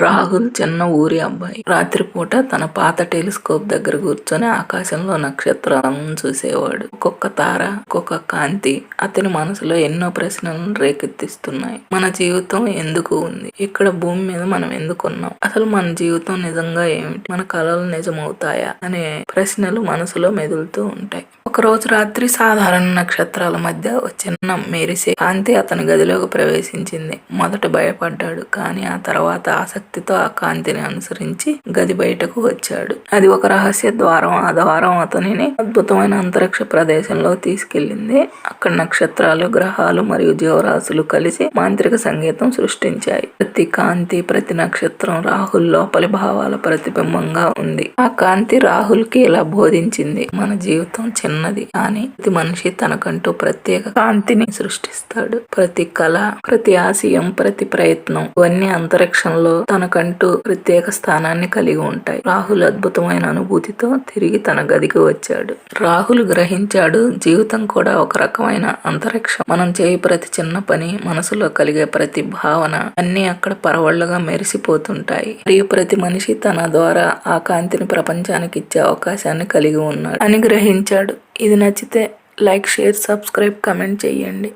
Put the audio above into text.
రాహుల్ చిన్న ఊరి అబ్బాయి. రాత్రిపూట తన పాత టెలిస్కోప్ దగ్గర కూర్చొని ఆకాశంలో నక్షత్రాలను చూసేవాడు. ఒక్కొక్క తార, ఒక్కొక్క కాంతి అతని మనసులో ఎన్నో ప్రశ్నలను రేకెత్తిస్తున్నాయి. మన జీవితం ఎందుకు ఉంది? ఇక్కడ భూమి మీద మనం ఎందుకున్నాం? అసలు మన జీవితం నిజంగా ఏమిటి? మన కలలు నిజమవుతాయా అనే ప్రశ్నలు మనసులో మెదులుతూ ఉంటాయి. ఒకరోజు రాత్రి సాధారణ నక్షత్రాల మధ్య ఒక చిన్న మెరిసే కాంతి అతని గదిలోకి ప్రవేశించింది. మొదట భయపడ్డాడు, కానీ ఆ తర్వాత ఆసక్తితో ఆ కాంతిని అనుసరించి గది బయటకు వచ్చాడు. అది ఒక రహస్య ద్వారం. ఆ ద్వారం అతనిని అద్భుతమైన అంతరిక్ష ప్రదేశంలో తీసుకెళ్లింది. అక్కడ నక్షత్రాలు, గ్రహాలు మరియు జీవరాశులు కలిసి మాంత్రిక సంగీతం సృష్టించాయి. ప్రతి కాంతి, ప్రతి నక్షత్రం రాహుల్ లోపలి భావాల ప్రతిబింబంగా ఉంది. ఆ కాంతి రాహుల్ కి ఇలా బోధించింది: మన జీవితం చిన్నది, కానీ ప్రతి మనిషి తనకంటూ ప్రత్యేక కాంతిని సృష్టిస్తాడు. ప్రతి కళ, ప్రతి ఆశయం, ప్రతి ప్రయత్నం ఇవన్నీ అంతరిక్షంలో తనకంటూ ప్రత్యేక స్థానాన్ని కలిగి ఉంటాయి. రాహుల్ అద్భుతమైన అనుభూతితో తిరిగి తన గదికి వచ్చాడు. రాహుల్ గ్రహించాడు, జీవితం కూడా ఒక రకమైన అంతరిక్షం. మనం చేయి ప్రతి చిన్న పని, మనసులో కలిగే ప్రతి భావన అన్నీ అక్కడ పరవళ్లుగా మెరిసిపోతుంటాయి. మరియు ప్రతి మనిషి తన ద్వారా ఆ కాంతిని ప్రపంచానికి ఇచ్చే అవకాశాన్ని కలిగి ఉన్నాడు అని గ్రహించాడు. ఇది నచ్చితే లైక్, షేర్, సబ్స్క్రైబ్, కమెంట్ చేయండి.